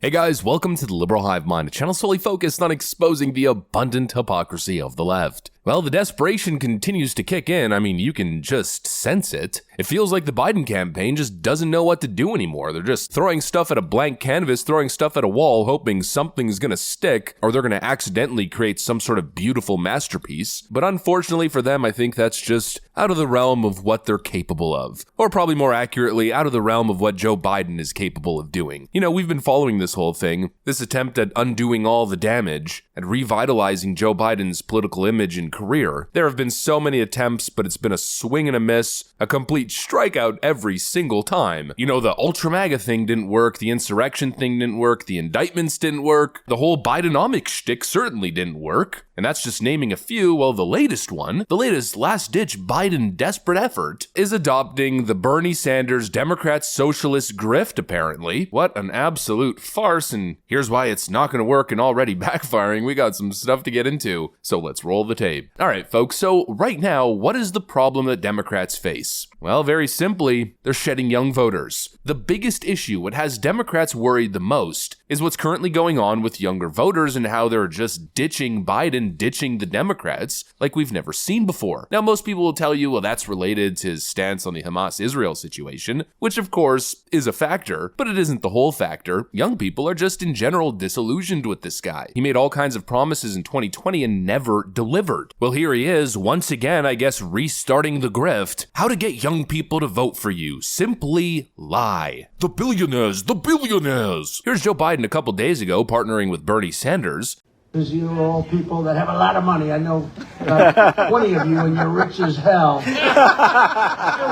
Hey guys, welcome to the Liberal Hive Mind, a channel solely focused on exposing the abundant hypocrisy of the left. Well, the desperation continues to kick in. I mean, you can just sense it. It feels like the Biden campaign just doesn't know what to do anymore. They're just throwing stuff at a blank canvas, throwing stuff at a wall, hoping something's gonna stick, or they're gonna accidentally create some sort of beautiful masterpiece. But unfortunately for them, I think that's just out of the realm of what they're capable of. Or probably more accurately, out of the realm of what Joe Biden is capable of doing. You know, we've been following this whole thing, this attempt at undoing all the damage, at revitalizing Joe Biden's political image and career. There have been so many attempts, but it's been a swing and a miss, a complete strikeout every single time. You know, the Ultra MAGA thing didn't work, the insurrection thing didn't work, the indictments didn't work, the whole Bidenomics shtick certainly didn't work. And that's just naming a few. Well, the latest one, the latest last-ditch Biden desperate effort, is adopting the Bernie Sanders Democrat socialist grift, apparently. What an absolute farce, and here's why it's not going to work and already backfiring. We got some stuff to get into, so let's roll the tape. All right, folks, so right now, what is the problem that Democrats face? Well, very simply, they're shedding young voters. The biggest issue, what has Democrats worried the most, is what's currently going on with younger voters and how they're just ditching Biden, ditching the Democrats like we've never seen before. Now, most people will tell you, well, that's related to his stance on the Hamas-Israel situation, which of course is a factor, but it isn't the whole factor. Young people are just in general disillusioned with this guy. He made all kinds of promises in 2020 and never delivered. Well, here he is, once again, I guess, restarting the grift. How to get young people to vote for you. Simply lie. The billionaires, the billionaires. Here's Joe Biden a couple days ago partnering with Bernie Sanders. Because you're all people that have a lot of money. I know 20 of you and you're rich as hell.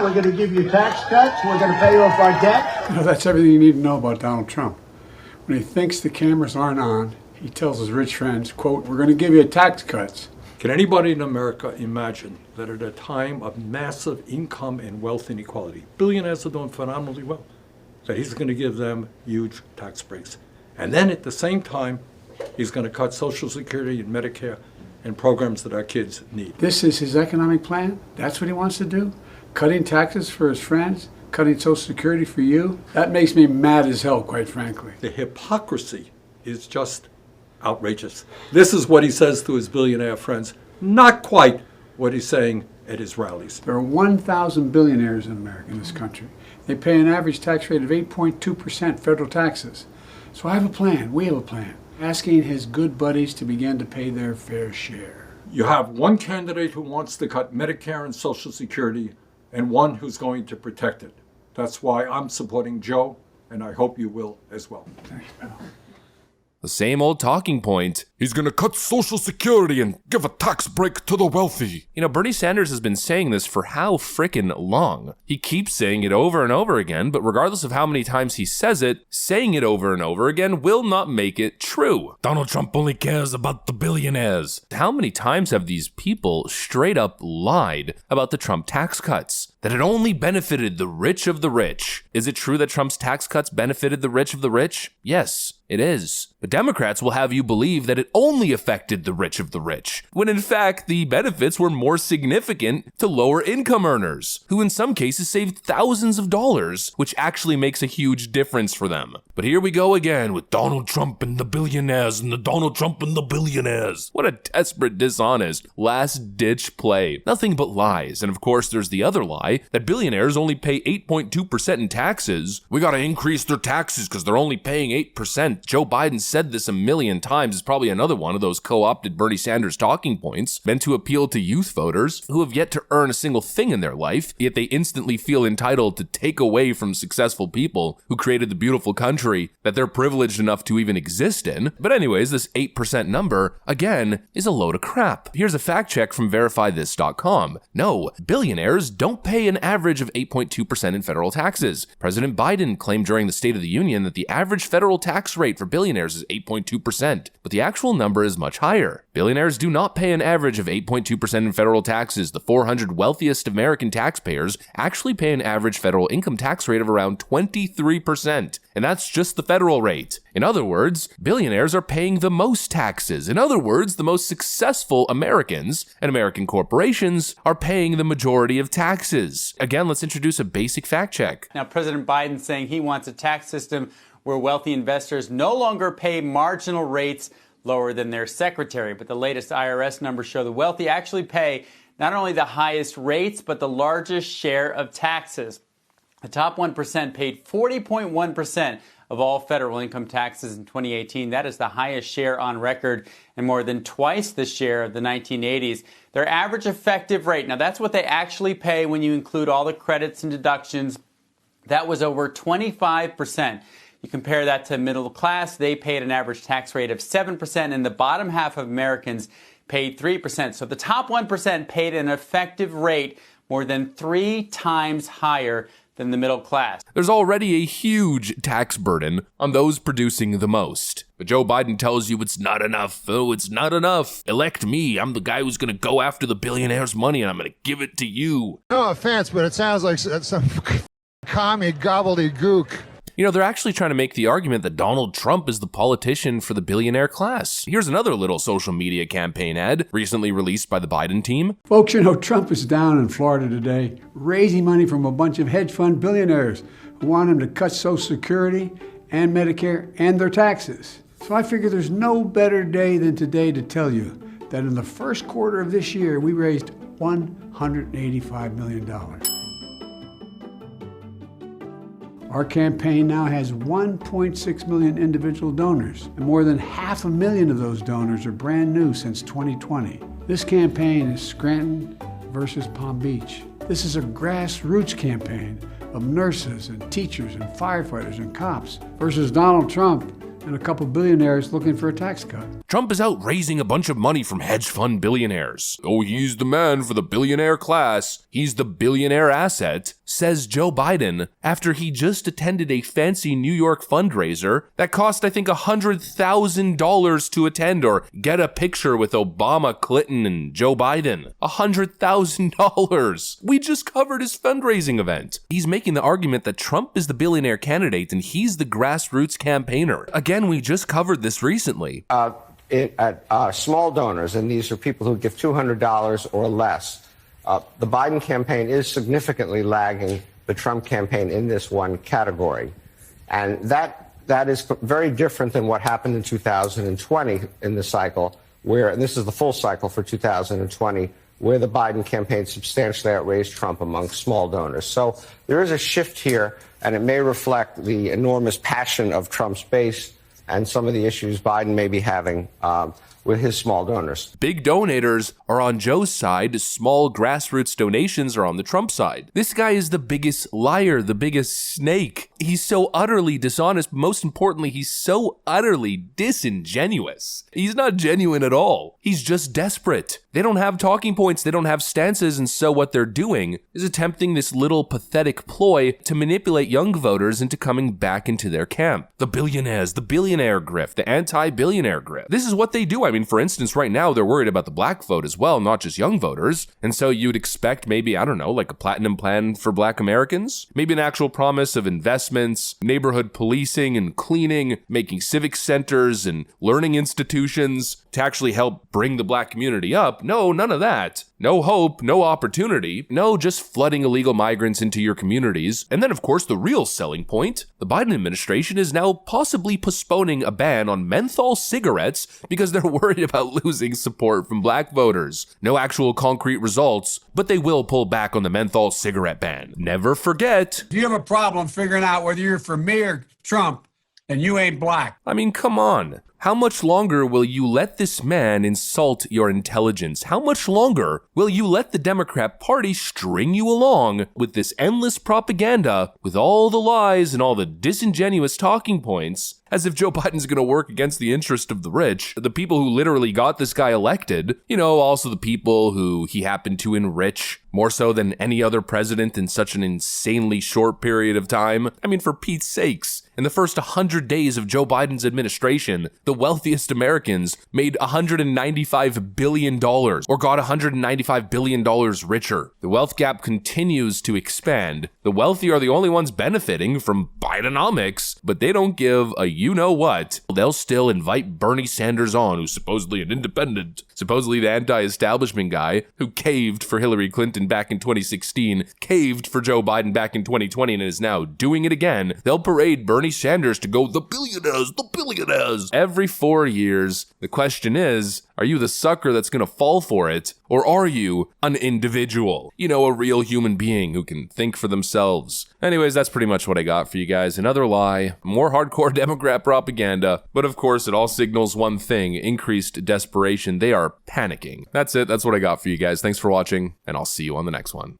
We're going to give you tax cuts. We're going to pay off our debt. You know, that's everything you need to know about Donald Trump. When he thinks the cameras aren't on, he tells his rich friends, quote, we're going to give you tax cuts. Can anybody in America imagine that at a time of massive income and wealth inequality, billionaires are doing phenomenally well, that he's going to give them huge tax breaks? And then at the same time, he's going to cut Social Security and Medicare and programs that our kids need. This is his economic plan? That's what he wants to do? Cutting taxes for his friends? Cutting Social Security for you? That makes me mad as hell, quite frankly. The hypocrisy is just outrageous. This is what he says to his billionaire friends, not quite what he's saying at his rallies. There are 1,000 billionaires in America, in this country. They pay an average tax rate of 8.2% federal taxes. So I have a plan, we have a plan, asking his good buddies to begin to pay their fair share. You have one candidate who wants to cut Medicare and Social Security and one who's going to protect it. That's why I'm supporting Joe, and I hope you will as well. Thanks, pal. The same old talking point. He's gonna cut Social Security and give a tax break to the wealthy. You know, Bernie Sanders has been saying this for how frickin' long? He keeps saying it over and over again, but regardless of how many times he says it, saying it over and over again will not make it true. Donald Trump only cares about the billionaires. How many times have these people straight up lied about the Trump tax cuts? That it only benefited the rich of the rich. Is it true that Trump's tax cuts benefited the rich of the rich? Yes, it is. But Democrats will have you believe that it only affected the rich of the rich, when in fact the benefits were more significant to lower income earners, who in some cases saved thousands of dollars, which actually makes a huge difference for them. But here we go again with Donald Trump and the billionaires and the Donald Trump and the billionaires. What a desperate, dishonest, last-ditch play. Nothing but lies. And of course there's the other lie, that billionaires only pay 8.2% in taxes. We gotta increase their taxes because they're only paying 8%. Joe Biden said this a million times. It's probably another one of those co-opted Bernie Sanders talking points meant to appeal to youth voters who have yet to earn a single thing in their life, yet they instantly feel entitled to take away from successful people who created the beautiful country that they're privileged enough to even exist in. But anyways, this 8% number, again, is a load of crap. Here's a fact check from verifythis.com. No, billionaires don't pay an average of 8.2% in federal taxes. President Biden claimed during the State of the Union that the average federal tax rate for billionaires is 8.2%, but the actual number is much higher. Billionaires do not pay an average of 8.2% in federal taxes. The 400 wealthiest American taxpayers actually pay an average federal income tax rate of around 23%, and that's just the federal rate. In other words, billionaires are paying the most taxes. In other words, the most successful Americans and American corporations are paying the majority of taxes. Again, let's introduce a basic fact check. Now, President Biden saying he wants a tax system where wealthy investors no longer pay marginal rates lower than their secretary. But the latest IRS numbers show the wealthy actually pay not only the highest rates, but the largest share of taxes. The top 1% paid 40.1% of all federal income taxes in 2018. That is the highest share on record and more than twice the share of the 1980s. Their average effective rate, now that's what they actually pay when you include all the credits and deductions, that was over 25%. You compare that to middle class, they paid an average tax rate of 7%, and the bottom half of Americans paid 3%. So the top 1% paid an effective rate more than 3 times higher than the middle class. There's already a huge tax burden on those producing the most. But Joe Biden tells you it's not enough. Oh, it's not enough. Elect me. I'm the guy who's going to go after the billionaire's money and I'm going to give it to you. No offense, but it sounds like some commie gobbledygook. You know, they're actually trying to make the argument that Donald Trump is the politician for the billionaire class. Here's another little social media campaign ad recently released by the Biden team. Folks, you know, Trump is down in Florida today raising money from a bunch of hedge fund billionaires who want him to cut Social Security and Medicare and their taxes. So I figure there's no better day than today to tell you that in the first quarter of this year, we raised $185 million. Our campaign now has 1.6 million individual donors, and more than 500,000 of those donors are brand new since 2020. This campaign is Scranton versus Palm Beach. This is a grassroots campaign of nurses and teachers and firefighters and cops versus Donald Trump and a couple billionaires looking for a tax cut. Trump is out raising a bunch of money from hedge fund billionaires. Oh, he's the man for the billionaire class. He's the billionaire asset, says Joe Biden after he just attended a fancy New York fundraiser that cost, I think, $100,000 to attend or get a picture with Obama, Clinton, and Joe Biden. $100,000. We just covered his fundraising event. He's making the argument that Trump is the billionaire candidate and he's the grassroots campaigner. Again, we just covered this recently. Small donors, and these are people who give $200 or less. The Biden campaign is significantly lagging the Trump campaign in this one category. And that is very different than what happened in 2020 in the cycle, where, and this is the full cycle for 2020, where the Biden campaign substantially outraised Trump among small donors. So there is a shift here, and it may reflect the enormous passion of Trump's base and some of the issues Biden may be having with his small donors. Big donators are on Joe's side, small grassroots donations are on the Trump side. This guy is the biggest liar, the biggest snake. He's so utterly dishonest, but most importantly, he's so utterly disingenuous. He's not genuine at all. He's just desperate. They don't have talking points, they don't have stances, and so what they're doing is attempting this little pathetic ploy to manipulate young voters into coming back into their camp. The billionaires, the billionaire grift, the anti-billionaire grift. This is what they do. I mean, for instance, right now, they're worried about the black vote as well, not just young voters. And so you'd expect maybe, I don't know, like a platinum plan for black Americans? Maybe an actual promise of investments, neighborhood policing and cleaning, making civic centers and learning institutions to actually help bring the black community up. No, none of that. No hope, no opportunity. No, just flooding illegal migrants into your communities. And then, of course, the real selling point. The Biden administration is now possibly postponing a ban on menthol cigarettes because they're worried about losing support from black voters. No actual concrete results, but they will pull back on the menthol cigarette ban. Never forget. If you have a problem figuring out whether you're for me or Trump, then you ain't black. I mean, come on. How much longer will you let this man insult your intelligence? How much longer will you let the Democrat Party string you along with this endless propaganda, with all the lies and all the disingenuous talking points, as if Joe Biden's going to work against the interest of the rich, the people who literally got this guy elected, you know, also the people who he happened to enrich more so than any other president in such an insanely short period of time? I mean, for Pete's sakes. In the first 100 days of Joe Biden's administration, the wealthiest Americans made $195 billion or got $195 billion richer. The wealth gap continues to expand. The wealthy are the only ones benefiting from Bidenomics, but they don't give a you-know-what. They'll still invite Bernie Sanders on, who's supposedly an independent, supposedly the anti-establishment guy who caved for Hillary Clinton back in 2016, caved for Joe Biden back in 2020, and is now doing it again. They'll parade Bernie Bernie Sanders to go, the billionaires. Every 4 years, the question is, are you the sucker that's going to fall for it? Or are you an individual? You know, a real human being who can think for themselves. Anyways, that's pretty much what I got for you guys. Another lie, more hardcore Democrat propaganda. But of course, it all signals one thing, increased desperation. They are panicking. That's it. That's what I got for you guys. Thanks for watching, and I'll see you on the next one.